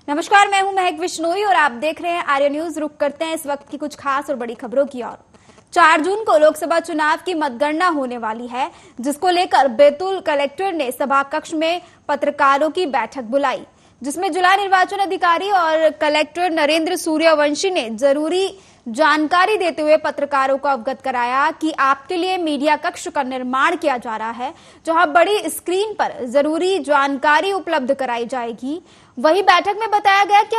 नमस्कार, मैं हूं महक विश्नोई और आप देख रहे हैं आर्य न्यूज। रुक करते हैं इस वक्त की कुछ खास और बड़ी खबरों की ओर। 4 जून को लोकसभा चुनाव की मतगणना होने वाली है, जिसको लेकर बैतूल कलेक्टर ने सभा कक्ष में पत्रकारों की बैठक बुलाई, जिसमें जिला निर्वाचन अधिकारी और कलेक्टर नरेंद्र सूर्यवंशी ने जरूरी जानकारी देते हुए पत्रकारों को अवगत कराया कि आपके लिए मीडिया कक्ष का निर्माण किया जा रहा है, जहां बड़ी स्क्रीन पर जरूरी जानकारी उपलब्ध कराई जाएगी। वहीं बैठक में बताया गया कि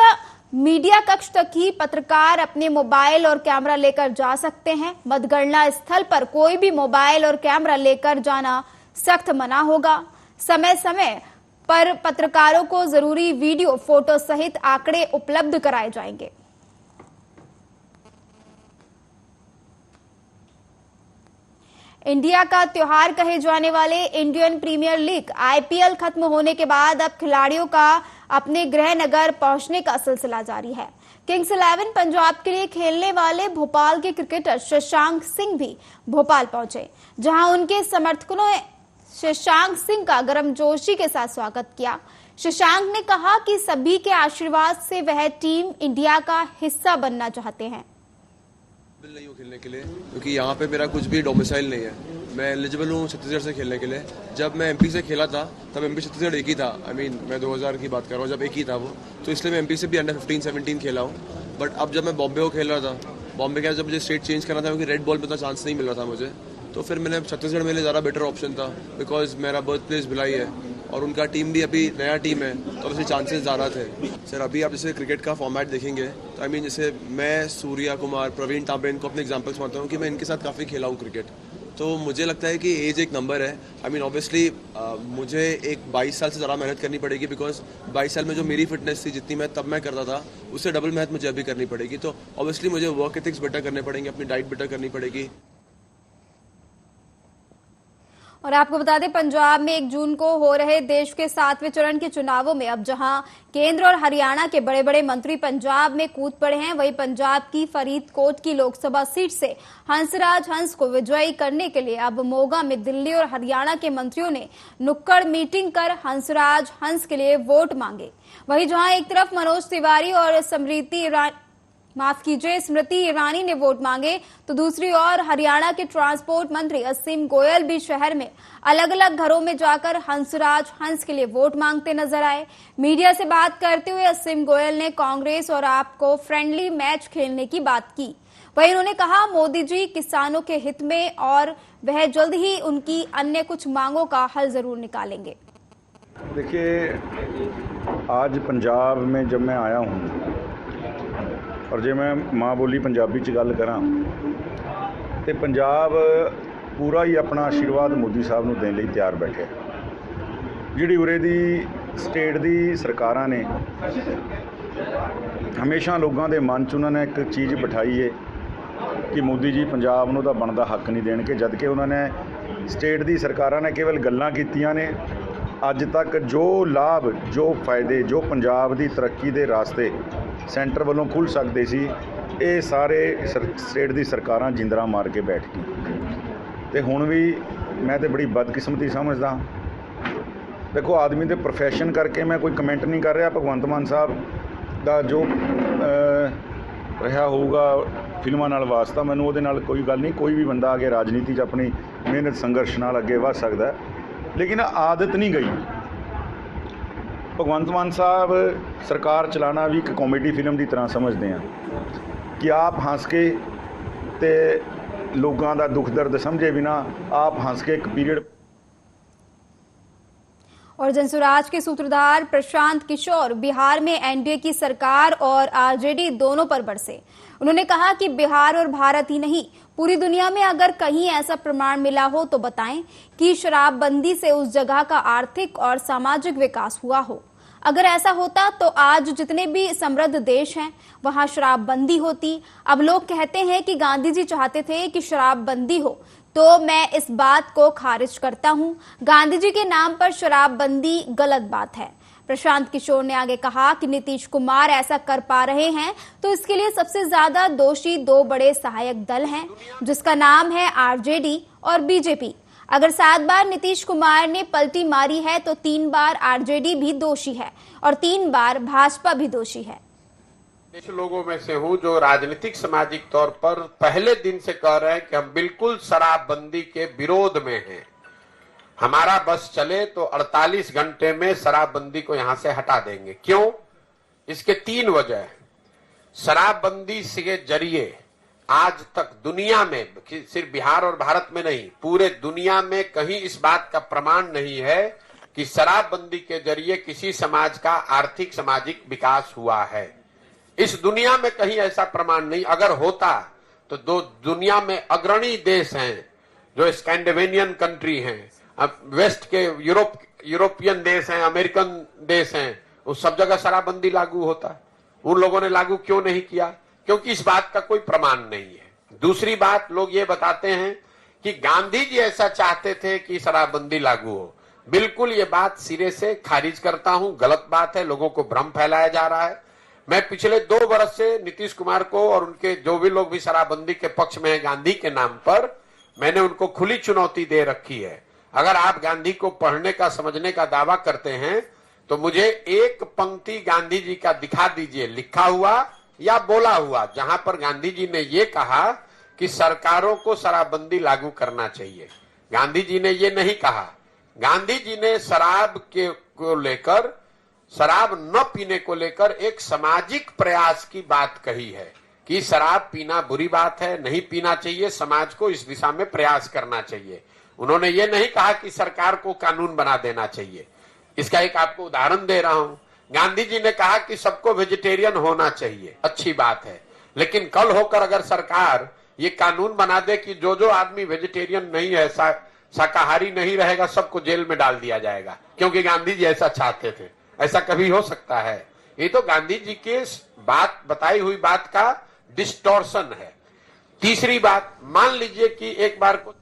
मीडिया कक्ष तक ही पत्रकार अपने मोबाइल और कैमरा लेकर जा सकते हैं। मतगणना स्थल पर कोई भी मोबाइल और कैमरा लेकर जाना सख्त मना होगा। समय समय पर पत्रकारों को जरूरी वीडियो, फोटो सहित आंकड़े उपलब्ध कराए जाएंगे। इंडिया का त्योहार कहे जाने वाले इंडियन प्रीमियर लीग आईपीएल खत्म होने के बाद अब खिलाड़ियों का अपने गृह नगर पहुंचने का सिलसिला जारी है। किंग्स 11 पंजाब के लिए खेलने वाले भोपाल के क्रिकेटर शशांक सिंह भी भोपाल पहुंचे, जहां उनके समर्थकों ने शशांक सिंह का गर्मजोशी के साथ स्वागत किया। शशांक ने कहा कि सभी के आशीर्वाद से वह टीम इंडिया का हिस्सा बनना चाहते हैं। नहीं हूँ खेलने के लिए, क्योंकि यहाँ पे मेरा कुछ भी डोमिसाइल नहीं है। मैं एलिजिबल हूँ छत्तीसगढ़ से खेलने के लिए। जब मैं एमपी से खेला था तब एमपी छत्तीसगढ़ एक ही था। मैं 2000 की बात कर रहा हूँ, जब एक ही था वो, तो इसलिए मैं एमपी से भी अंडर 15-17 खेला हूँ। बट अब जब मैं बॉम्बे को खेल रहा था, बॉम्बे के जब मुझे स्टेट चेंज करना था, क्योंकि रेड बॉल में उतना चांस नहीं मिल रहा था मुझे, तो फिर मैंने छत्तीसगढ़ मेरे लिए ज़्यादा बेटर ऑप्शन था, बिकॉज मेरा बर्थ प्लेस भिलाई है और उनका टीम भी अभी नया टीम है, तो वैसे चांसेस ज़्यादा थे। सर अभी आप जैसे क्रिकेट का फॉर्मेट देखेंगे तो जैसे मैं सूर्या कुमार, प्रवीण तांबे, इनको अपने एग्जाम्पल्स मानता हूँ कि मैं इनके साथ काफ़ी खेला हूँ क्रिकेट। तो मुझे लगता है कि एज एक नंबर है। ऑब्वियसली मुझे एक 22 साल से ज़्यादा मेहनत करनी पड़ेगी, बिकॉज 22 साल में जो मेरी फिटनेस थी, जितनी मैं तब मैं करता था, उससे डबल मेहनत मुझे अभी करनी पड़ेगी। तो ऑब्वियसली मुझे वर्क एथिक्स बेटर करने पड़ेंगे, अपनी डाइट बेटर करनी पड़ेगी। और आपको बता दें, पंजाब में 1 जून को हो रहे देश के 7वें चरण के चुनावों में अब जहां केंद्र और हरियाणा के बड़े बड़े मंत्री पंजाब में कूद पड़े हैं, वहीं पंजाब की फरीदकोट की लोकसभा सीट से हंसराज हंस को विजयी करने के लिए अब मोगा में दिल्ली और हरियाणा के मंत्रियों ने नुक्कड़ मीटिंग कर हंसराज हंस के लिए वोट मांगे। वहीं जहां एक तरफ मनोज तिवारी और स्मृति ईरानी ने वोट मांगे, तो दूसरी ओर हरियाणा के ट्रांसपोर्ट मंत्री असीम गोयल भी शहर में अलग अलग घरों में जाकर हंसराज हंस के लिए वोट मांगते नजर आए। मीडिया से बात करते हुए असीम गोयल ने कांग्रेस और आप को फ्रेंडली मैच खेलने की बात की। वहीं उन्होंने कहा, मोदी जी किसानों के हित में और वह जल्द ही उनकी अन्य कुछ मांगों का हल जरूर निकालेंगे। देखिए, आज पंजाब में जब मैं आया हूँ और जे मैं माँ बोली पंजाबी च गल करा तो पंजाब पूरा ही अपना आशीर्वाद मोदी साहब नूं देण लई तैयार बैठे। जिहड़ी उरे दी स्टेट दी सरकारां ने हमेशा लोगों के मन च उन्होंने एक चीज़ बिठाई है कि मोदी जी पंजाब नूं तां बनदा हक नहीं देणगे, जबकि उन्होंने स्टेट दी सरकारां ने केवल गल्लां कीतियां ने। अज तक जो लाभ, जो फायदे, जो पंजाब की तरक्की के रास्ते सेंटर वालों खुल सकते सी, ये सारे स्टेट की सरकारां जिंदरा मार के बैठ गई। तो हुण भी मैं तो बड़ी बदकिस्मती समझदा। देखो, आदमी के प्रोफैशन करके मैं कोई कमेंट नहीं कर रहा। भगवंत मान साहब का जो रहा होगा फिल्मां नाल वास्ता, मैनूं उहदे नाल कोई गल नहीं। कोई भी बंदा आगे राजनीति च अपनी मेहनत संघर्ष नाल अगे वध सकदा है, लेकिन आदत नहीं गई। भगवंत मान साहब सरकार चलाना भी एक कॉमेडी फिल्म की तरह समझते हैं कि आप हंस के ते लोगों का दुख दर्द समझे बिना आप हंस के एक पीरियड। और जनसुराज के सूत्रधार प्रशांत किशोर बिहार में एनडीए की सरकार और आरजेडी दोनों पर बरसे। उन्होंने कहा कि बिहार और भारत ही नहीं, पूरी दुनिया में अगर कहीं ऐसा प्रमाण मिला हो तो बताएं कि शराबबंदी से उस जगह का आर्थिक और सामाजिक विकास हुआ हो। अगर ऐसा होता तो आज जितने भी समृद्ध देश हैं वहां शराबबंदी होती। अब लोग कहते हैं कि गांधी जी चाहते थे कि शराबबंदी हो, तो मैं इस बात को खारिज करता हूं। गांधी जी के नाम पर शराबबंदी गलत बात है। प्रशांत किशोर ने आगे कहा कि नीतीश कुमार ऐसा कर पा रहे हैं तो इसके लिए सबसे ज्यादा दोषी 2 बड़े सहायक दल हैं, जिसका नाम है आरजेडी और बीजेपी। अगर 7 बार नीतीश कुमार ने पलटी मारी है तो 3 बार आरजेडी भी दोषी है और 3 बार भाजपा भी दोषी है। ऐसे लोगों में से हूं जो राजनीतिक सामाजिक तौर पर पहले दिन से कह रहे हैं कि हम बिल्कुल शराबबंदी के विरोध में हैं। हमारा बस चले तो 48 घंटे में शराबबंदी को यहां से हटा देंगे। क्यों? इसके 3 वजह। शराबबंदी के जरिए आज तक दुनिया में, सिर्फ बिहार और भारत में नहीं, पूरे दुनिया में कहीं इस बात का प्रमाण नहीं है कि शराबबंदी के जरिए किसी समाज का आर्थिक सामाजिक विकास हुआ है। इस दुनिया में कहीं ऐसा प्रमाण नहीं। अगर होता तो दुनिया में अग्रणी देश हैं जो स्कैंडिनेवियन कंट्री हैं, वेस्ट के यूरोपियन देश हैं, अमेरिकन देश हैं, उस सब जगह शराबबंदी लागू होता। उन लोगों ने लागू क्यों नहीं किया? क्योंकि इस बात का कोई प्रमाण नहीं है। दूसरी बात, लोग ये बताते हैं कि गांधी जी ऐसा चाहते थे कि शराबबंदी लागू हो। बिल्कुल ये बात सिरे से खारिज करता हूं, गलत बात है। लोगों को भ्रम फैलाया जा रहा है। मैं पिछले 2 वर्ष से नीतीश कुमार को और उनके जो भी लोग भी शराबबंदी के पक्ष में है गांधी के नाम पर, मैंने उनको खुली चुनौती दे रखी है। अगर आप गांधी को पढ़ने का, समझने का दावा करते हैं तो मुझे एक पंक्ति गांधी जी का दिखा दीजिए, लिखा हुआ या बोला हुआ, जहां पर गांधी जी ने ये कहा कि सरकारों को शराबबंदी लागू करना चाहिए। गांधी जी ने ये नहीं कहा। गांधी जी ने शराब को लेकर, शराब न पीने को लेकर एक सामाजिक प्रयास की बात कही है कि शराब पीना बुरी बात है, नहीं पीना चाहिए, समाज को इस दिशा में प्रयास करना चाहिए। उन्होंने ये नहीं कहा कि सरकार को कानून बना देना चाहिए। इसका एक आपको उदाहरण दे रहा हूं। गांधी जी ने कहा कि सबको वेजिटेरियन होना चाहिए, अच्छी बात है, लेकिन कल होकर अगर सरकार ये कानून बना दे कि जो जो आदमी वेजिटेरियन नहीं है, शाकाहारी नहीं रहेगा, सबको जेल में डाल दिया जाएगा क्योंकि गांधी जी ऐसा चाहते थे, ऐसा कभी हो सकता है? ये तो गांधी जी के बात, बताई हुई बात का डिस्टॉर्शन है। तीसरी बात, मान लीजिए कि एक बार को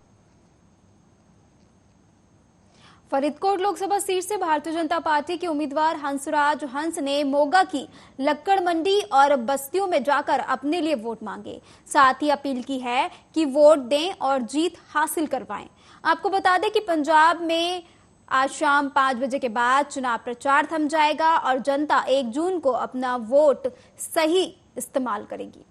फरीदकोट लोकसभा सीट से भारतीय जनता पार्टी के उम्मीदवार हंसराज हंस ने मोगा की लक्कड़ मंडी और बस्तियों में जाकर अपने लिए वोट मांगे। साथ ही अपील की है कि वोट दें और जीत हासिल करवाएं। आपको बता दें कि पंजाब में आज शाम 5 बजे के बाद चुनाव प्रचार थम जाएगा और जनता 1 जून को अपना वोट सही इस्तेमाल करेगी।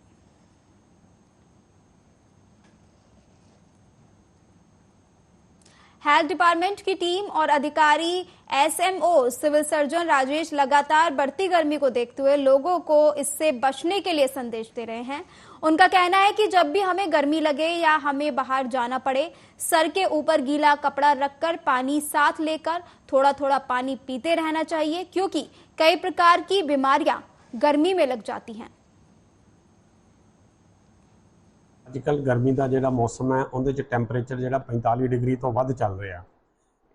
हेल्थ डिपार्टमेंट की टीम और अधिकारी एसएमओ सिविल सर्जन राजेश लगातार बढ़ती गर्मी को देखते हुए लोगों को इससे बचने के लिए संदेश दे रहे हैं। उनका कहना है कि जब भी हमें गर्मी लगे या हमें बाहर जाना पड़े, सर के ऊपर गीला कपड़ा रखकर पानी साथ लेकर थोड़ा थोड़ा पानी पीते रहना चाहिए, क्योंकि कई प्रकार की बीमारियां गर्मी में लग जाती हैं। अजकल गर्मी का जोड़ा मौसम है उहदे च टैंपरेचर जोड़ा 45 डिग्री तो वध चल रहा।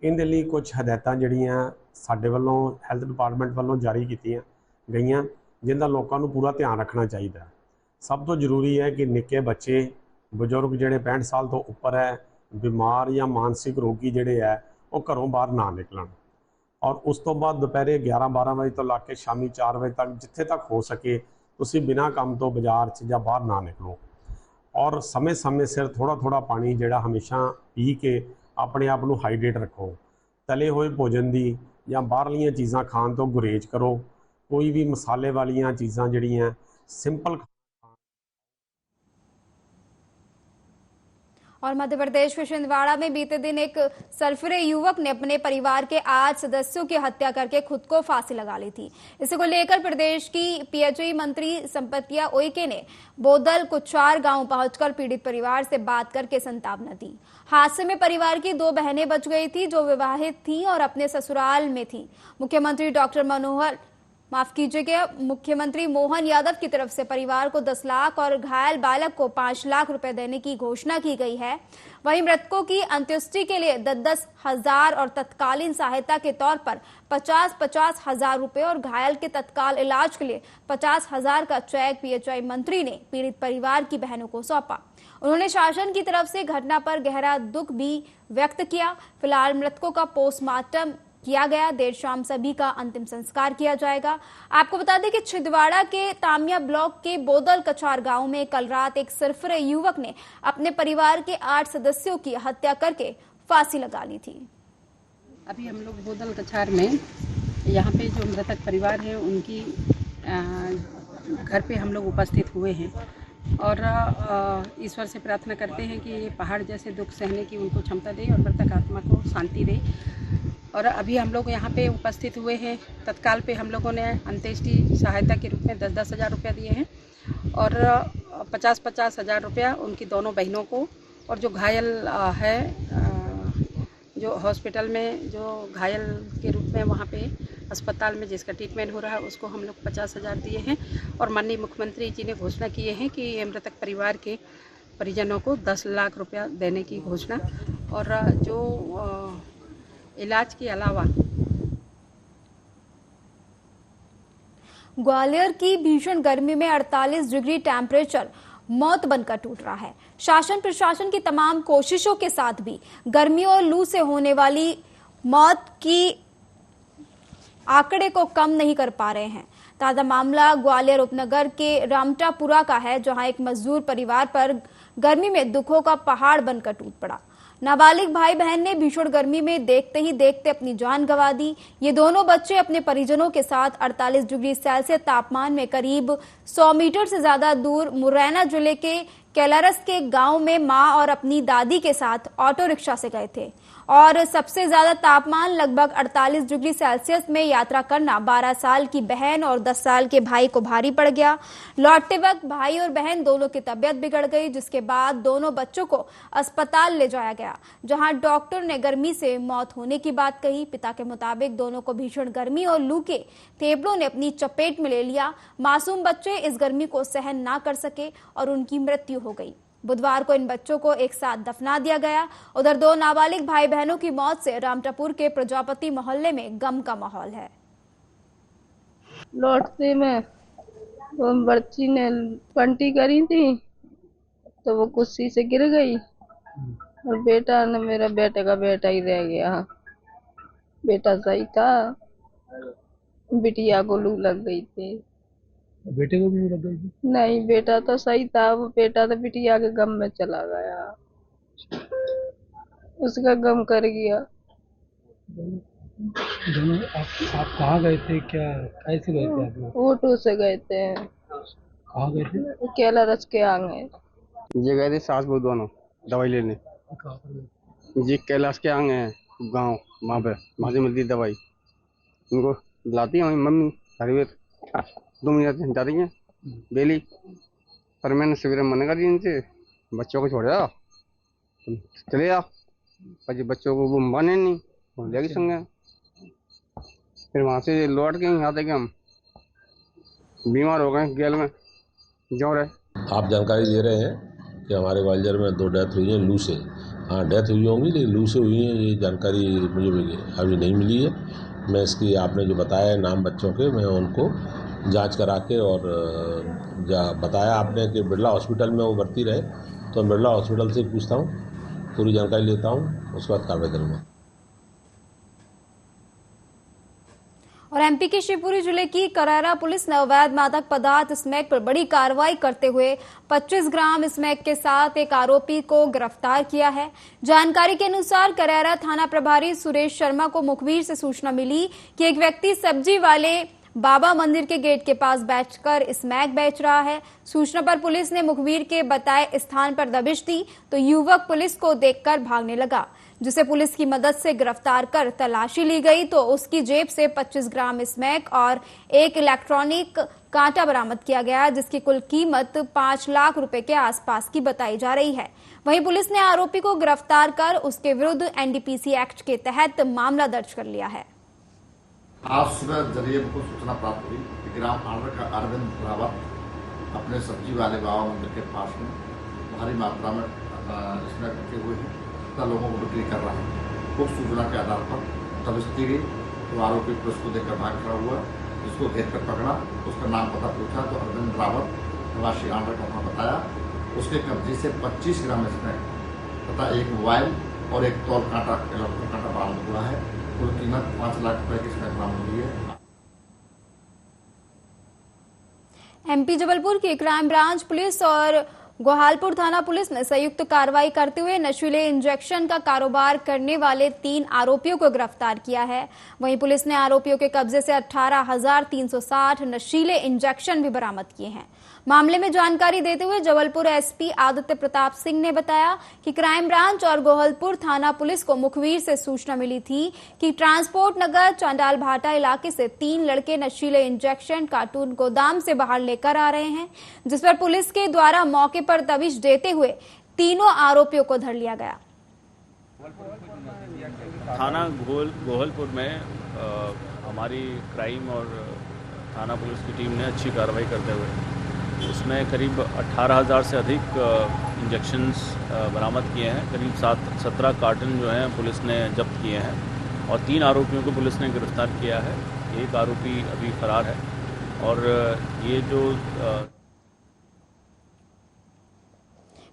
इहदे लई कुछ हदायतां जिहड़ियां साडे वल्लों हैल्थ डिपार्टमेंट वल्लों जारी कीतियां गईयां, जिनका लोगों को पूरा ध्यान रखना चाहिए। सब तो जरूरी है कि निक्के बच्चे, बजुर्ग जिहड़े 65 साल तो उपर है, बीमार या मानसिक रोगी जिहड़े है वो घरों बाहर ना निकलन और उस तो बाद दोपहरे 11-12 बजे तो लग के शामी 4 बजे तक जिथे तक हो सके तुसीं बिना काम तो बाजार च जां बाहर ना निकलो और समय समय सिर थोड़ा थोड़ा पानी जिहड़ा हमेशा पी के अपने आप को हाइड्रेट रखो। तले हुए भोजन की या बाहरलियां चीज़ां खाण तो गुरेज करो। कोई भी मसाले वालियां चीज़ां जिहड़ियां सिंपल। और मध्य प्रदेश के छिंदवाड़ा में बीते दिन एक सरफिरे युवक ने अपने परिवार के 8 सदस्यों की हत्या करके खुद को फांसी लगा ली थी। इसी को लेकर प्रदेश की पीएचई मंत्री संपतिया उइके ने बोदल कुचार गांव पहुंचकर पीड़ित परिवार से बात करके सांत्वना दी। हादसे में परिवार की 2 बहनें बच गई थी जो विवाहित थीं और अपने ससुराल में थीं। मुख्यमंत्री मोहन यादव की तरफ से परिवार को 10 लाख और घायल बालक को 5 लाख रुपए देने की घोषणा की गई है। वहीं मृतकों की अंत्येष्टि के लिए 10-10 हजार और तत्कालीन सहायता के तौर पर 50-50 हजार रुपए और घायल के तत्काल इलाज के लिए 50 हजार का चेक पीएचई मंत्री ने पीड़ित परिवार की बहनों को सौंपा। उन्होंने शासन की तरफ से घटना पर गहरा दुख भी व्यक्त किया। फिलहाल मृतकों का पोस्टमार्टम किया गया। देर शाम सभी का अंतिम संस्कार किया जाएगा। आपको बता दें कि छिंदवाड़ा के तामिया ब्लॉक के बोदल कचार गांव में कल रात एक सरफिरे युवक ने अपने परिवार के 8 सदस्यों की हत्या करके फांसी लगा ली थी। अभी हम लोग बोदल कछार में यहाँ पे जो मृतक परिवार है उनकी घर पे हम लोग उपस्थित हुए हैं और ईश्वर से प्रार्थना करते हैं कि ये पहाड़ जैसे दुख सहने की उनको क्षमता दे और मृतक आत्मा को शांति दे। और अभी हम लोग यहाँ पे उपस्थित हुए हैं। तत्काल पे हम लोगों ने अंत्येष्टि सहायता के रूप में 10-10 हज़ार रुपया दिए हैं और 50-50 हज़ार रुपया उनकी दोनों बहनों को, और जो घायल है जो हॉस्पिटल में जो घायल के रूप में वहाँ पे अस्पताल में जिसका ट्रीटमेंट हो रहा है उसको हम लोग 50 हज़ार दिए हैं। और माननीय मुख्यमंत्री जी ने घोषणा किए हैं कि मृतक परिवार के परिजनों को 10 लाख रुपया देने की घोषणा। और जो इलाज के अलावा ग्वालियर की भीषण गर्मी में 48 डिग्री टेम्परेचर मौत बनकर टूट रहा है। शासन प्रशासन की तमाम कोशिशों के साथ भी गर्मी और लू से होने वाली मौत की आंकड़े को कम नहीं कर पा रहे हैं। ताजा मामला ग्वालियर उपनगर के रामटापुरा का है, जहां एक मजदूर परिवार पर गर्मी में दुखों का पहाड़ बनकर टूट पड़ा। नाबालिग भाई बहन ने भीषण गर्मी में देखते ही देखते अपनी जान गंवा दी। ये दोनों बच्चे अपने परिजनों के साथ 48 डिग्री सेल्सियस तापमान में करीब 100 मीटर से ज्यादा दूर मुरैना जिले के कैलारस के गांव में मां और अपनी दादी के साथ ऑटो रिक्शा से गए थे और सबसे ज्यादा तापमान लगभग 48 डिग्री सेल्सियस में यात्रा करना 12 साल की बहन और 10 साल के भाई को भारी पड़ गया। लौटते वक्त भाई और बहन दोनों की तबीयत बिगड़ गई, जिसके बाद दोनों बच्चों को अस्पताल ले जाया गया, जहां डॉक्टर ने गर्मी से मौत होने की बात कही। पिता के मुताबिक दोनों को भीषण गर्मी और लू के फेफड़ों ने अपनी चपेट में ले लिया। मासूम बच्चे इस गर्मी को सहन ना कर सके और उनकी मृत्यु हो गई। बुधवार को इन बच्चों को एक साथ दफना दिया गया। उधर दो नाबालिग भाई बहनों की मौत से रामटापुर के प्रजापति मोहल्ले में गम का माहौल है। लौटते में वो बच्ची ने पलटी करी थी तो वो कुर्सी से गिर गई और बेटा ने, मेरा बेटे का बेटा ही रह गया। बेटा सही था, बिटिया को लू लग गई थी। बेटे को भी लग गई थी? नहीं, बेटा तो सही था, वो बेटा तो बिटिया के गम में चला गया, उसका गम कर गया। दोनों आप कहाँ गए थे, क्या कैसे गए थे आप लोग? ऑटो से गए थे। कहाँ गए थे? कैलारस के आगे। ये गए थे सास बहू दोनों दवाई लेने। जी कैलाश के आगे हैं गाँव, वहाँ से मिलती दवाई। उनको लाती है मम्मी हरी 2 मिनट जा रही है डेली, पर मैंने सवेरे मना कर दी इनसे, बच्चों को छोड़ जाओ तुम चले जाओ, पर बच्चों को वो माने नहीं, वो ले गई संग। फिर वहाँ से लौट के यहाँ तक हम बीमार हो गए गेल में जो रहे। आप जानकारी दे रहे हैं कि हमारे ग्वालियर में 2 डेथ हुई हैं लू से। हाँ, डेथ हुई होंगी लेकिन लू से हुई है, ये जानकारी मुझे अभी नहीं मिली है। मैं इसकी आपने जो बताया नाम बच्चों के, मैं उनको जांच करा के और बताया आपने कि बिरला हॉस्पिटल में वो भर्ती रहे, तो बिरला हॉस्पिटल से पूछता हूँ, पूरी जानकारी लेता हूँ, उसके बाद कार्रवाई करूँगा। और एमपी के शिवपुरी जिले की करैरा पुलिस ने अवैध मादक पदार्थ स्मैक पर बड़ी कार्रवाई करते हुए 25 ग्राम स्मैक के साथ एक आरोपी को गिरफ्तार किया है। जानकारी के अनुसार करैरा थाना प्रभारी सुरेश शर्मा को मुखबिर से सूचना मिली कि एक व्यक्ति सब्जी वाले बाबा मंदिर के गेट के पास बैठकर स्मैक बेच रहा है। सूचना पर पुलिस ने मुखबिर के बताए स्थान पर दबिश दी तो युवक पुलिस को देखकर भागने लगा, जिसे पुलिस की मदद से गिरफ्तार कर तलाशी ली गई तो उसकी जेब से 25 ग्राम स्मैक और एक इलेक्ट्रॉनिक कांटा बरामद किया गया, जिसकी कुल कीमत 5 लाख रुपए के आसपास की बताई जा रही है। वहीं पुलिस ने आरोपी को गिरफ्तार कर उसके विरुद्ध एनडीपीसी एक्ट के तहत मामला दर्ज कर लिया है। आज सुबह जरिए को सूचना प्राप्त हुई कि ग्राम आंध्र का अरविंद रावत अपने सब्जी वाले बाबा मंदिर के पास में भारी मात्रा में स्मैक रखे हुए हैं तथा लोगों को बिक्री कर रहा है। उस सूचना के आधार पर दबिश दी गई तो आरोपी पुलिस को देखकर भाग खड़ा हुआ, जिसको घेर कर पकड़ा, उसका नाम पता पूछा तो अरविंद रावत निवासी आंध्र का नाम बताया। उसके कब्जे से 25 ग्राम स्मैक तथा एक मोबाइल और एक तौल कांटा इलेक्ट्रॉनिक कांटा बरामद हुआ है। कुल कीमत 5 लाख रुपए की स्मैक बरामद हुई है। एमपी जबलपुर की क्राइम ब्रांच पुलिस और गोहालपुर थाना पुलिस ने संयुक्त कार्रवाई करते हुए नशीले इंजेक्शन का कारोबार करने वाले 3 आरोपियों को गिरफ्तार किया है। वहीं पुलिस ने आरोपियों के कब्जे से 18,360 नशीले इंजेक्शन भी बरामद किए हैं। मामले में जानकारी देते हुए जबलपुर एसपी आदित्य प्रताप सिंह ने बताया कि क्राइम ब्रांच और गोहलपुर थाना पुलिस को मुखबिर से सूचना मिली थी कि ट्रांसपोर्ट नगर चांडाल भाटा इलाके से 3 लड़के नशीले इंजेक्शन कार्टून गोदाम से बाहर लेकर आ रहे हैं, जिस पर पुलिस के द्वारा मौके पर दबिश देते हुए तीनों आरोपियों को धर लिया गया। थाना गोहलपुर में हमारी क्राइम और थाना पुलिस की टीम ने अच्छी कार्रवाई करते हुए उसमें करीब 18,000 से अधिक इंजेक्शन्स बरामद किए हैं। करीब 17 कार्टन जो हैं पुलिस ने जब्त किए हैं और 3 आरोपियों को पुलिस ने गिरफ्तार किया है। एक आरोपी अभी फरार है और ये जो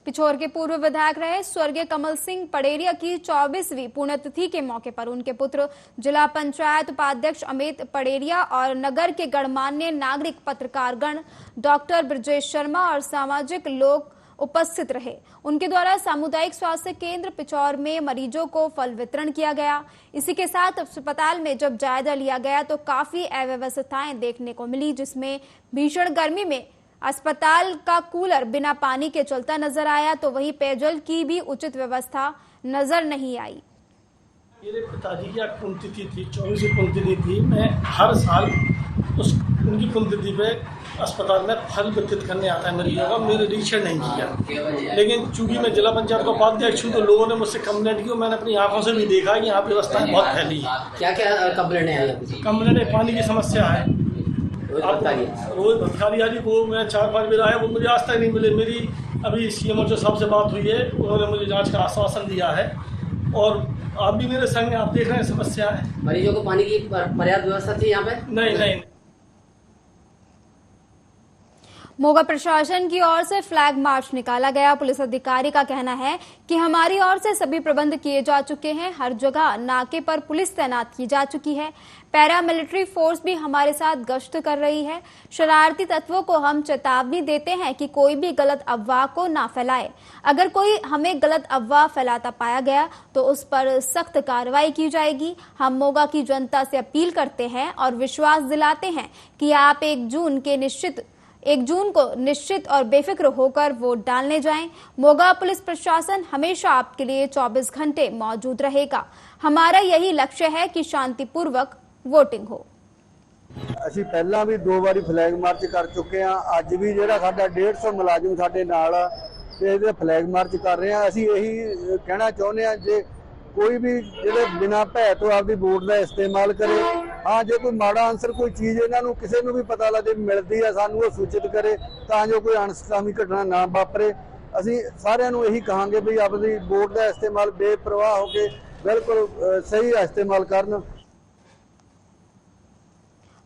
पिछोर के पूर्व विधायक रहे स्वर्गीय कमल सिंह पडेरिया की 24वीं पुण्यतिथि के मौके पर उनके पुत्र जिला पंचायत उपाध्यक्ष अमित पडेरिया और नगर के गणमान्य नागरिक पत्रकारगण डॉक्टर ब्रजेश शर्मा और सामाजिक लोग उपस्थित रहे। उनके द्वारा सामुदायिक स्वास्थ्य केंद्र पिछौर में मरीजों को फल वितरण किया गया। इसी के साथ अस्पताल में जब जायजा लिया गया तो काफी अव्यवस्थाएं देखने को मिली, जिसमें भीषण गर्मी में अस्पताल का कूलर बिना पानी के चलता नजर आया, तो वहीं पेयजल की भी उचित व्यवस्था नजर नहीं आई। मेरे पिताजी की पुण्यतिथि थी, 24वीं पुण्यतिथि थी। मैं हर साल उनकी पुण्यतिथि पे अस्पताल में फल वितरित करने आता है मरीजों का। मैंने रजिस्टर नहीं किया, लेकिन चूंकि मैं जिला पंचायत का उपाध्यक्ष हूँ तो लोगों ने मुझसे कंप्लेंट की। मैंने अपनी आंखों से भी देखा कि यहाँ पे व्यवस्थाएं बहुत फैली है। क्या क्या कंप्लेंट है? कंप्लेंट पानी की समस्या है। रोज भटकारियाली को मैं 4-5 बार आया, वो मुझे आज तक नहीं मिले। मेरी अभी सीएमओ साहब से बात हुई है, उन्होंने मुझे जांच का आश्वासन दिया है और आप भी मेरे संग आप देख रहे हैं समस्या है। मरीजों को पानी की पर्याप्त व्यवस्था थी यहाँ पे? नहीं। मोगा प्रशासन की ओर से फ्लैग मार्च निकाला गया। पुलिस अधिकारी का कहना है कि हमारी ओर से सभी प्रबंध किए जा चुके हैं। हर जगह नाके पर पुलिस तैनात की जा चुकी है। पैरामिलिट्री फोर्स भी हमारे साथ गश्त कर रही है। शरारती तत्वों को हम चेतावनी देते हैं कि कोई भी गलत अफवाह को ना फैलाए। अगर कोई हमें गलत अफवाह फैलाता पाया गया तो उस पर सख्त कार्रवाई की जाएगी। हम मोगा की जनता से अपील करते हैं और विश्वास दिलाते हैं कि आप 1 जून को निश्चित और बेफिक्र होकर वोट डालने जाएं। मोगा पुलिस प्रशासन हमेशा आपके लिए 24 घंटे मौजूद रहेगा। हमारा यही लक्ष्य है कि शांतिपूर्वक वोटिंग हो। ਅਸੀਂ ਪਹਿਲਾਂ ਵੀ 2 ਵਾਰੀ ਫਲੈਗ ਮਾਰਚ ਕਰ ਚੁੱਕੇ ਆ। ਅੱਜ ਵੀ ਜਿਹੜਾ ਸਾਡਾ 150 ਮੁਲਾਜ਼ਮ ਸਾਡੇ ਨਾਲ ਆ ਤੇ ਇਹਦੇ ਫਲੈਗ ਮਾਰਚ ਕਰ ਰਹੇ ਆ। ਅਸੀਂ ਇਹੀ ਕਹਿਣਾ ਚਾਹੁੰਦੇ ਆ ਜੇ ਕੋਈ ਵੀ ਜਿਹੜੇ ਬਿਨਾਂ ਭੈ ਤੋਂ ਆਪਦੀ ਵੋਟ ਦਾ ਇਸਤੇਮਾਲ ਕਰੇ। ਹਾਂ, ਜੇ ਕੋਈ ਮਾੜਾ ਆਨਸਰ ਕੋਈ ਚੀਜ਼ ਇਹਨਾਂ ਨੂੰ ਕਿਸੇ ਨੂੰ ਵੀ ਪਤਾ ਲੱਗੇ ਮਿਲਦੀ ਆ ਸਾਨੂੰ ਉਹ ਸੂਚਿਤ ਕਰੇ ਤਾਂ ਜੋ ਕੋਈ ਅਣਸਕਾਮੀ ਘਟਨਾ ਨਾ ਵਾਪਰੇ। ਅਸੀਂ ਸਾਰਿਆਂ ਨੂੰ ਇਹੀ ਕਹਾਂਗੇ ਵੀ ਆਪਦੀ ਵੋਟ ਦਾ ਇਸਤੇਮਾਲ ਬੇਪਰਵਾਹ ਹੋ ਕੇ बिल्कुल सही इस्तेमाल करना।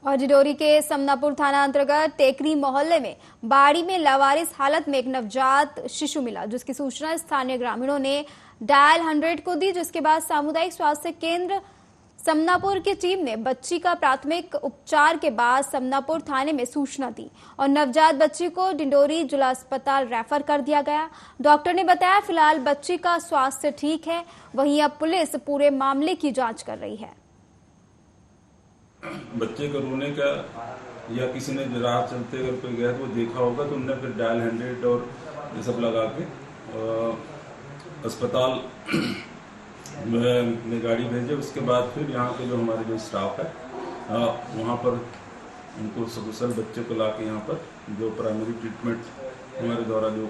और डिडोरी के समनापुर थाना अंतर्गत टेकरी मोहल्ले में बाड़ी में लावारिस हालत में एक नवजात शिशु मिला, जिसकी सूचना स्थानीय ग्रामीणों ने डायल 100 को दी, जिसके बाद सामुदायिक स्वास्थ्य केंद्र समनापुर की टीम ने बच्ची का प्राथमिक उपचार के बाद समनापुर थाने में सूचना दी और नवजात बच्ची को डिंडोरी जिला अस्पताल रेफर कर दिया गया। डॉक्टर ने बताया फिलहाल बच्ची का स्वास्थ्य ठीक है। वहीं अब पुलिस पूरे मामले की जांच कर रही है। बच्चे को रोने का या किसी ने राह चलते अगर कोई गया तो देखा होगा तो उन्होंने फिर डायल 100 और ये सब लगा के अस्पताल में गाड़ी भेजे। उसके बाद फिर यहाँ पे जो हमारे जो स्टाफ है वहाँ पर उनको सकुशल बच्चे को ला के यहाँ पर जो प्राइमरी ट्रीटमेंट हमारे द्वारा जो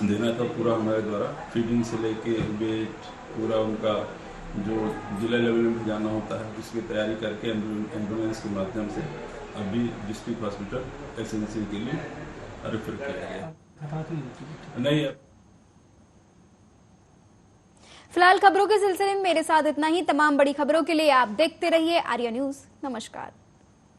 देना था पूरा हमारे द्वारा फीडिंग से लेके वेट पूरा उनका जो जिला लेवल में जाना होता है उसकी तैयारी करके एम्बुलेंस के माध्यम से अभी डिस्ट्रिक्ट हॉस्पिटल एसएनसी के लिए रेफर किया गया। नहीं, फिलहाल खबरों के सिलसिले में मेरे साथ इतना ही। तमाम बड़ी खबरों के लिए आप देखते रहिए आर्या न्यूज। नमस्कार।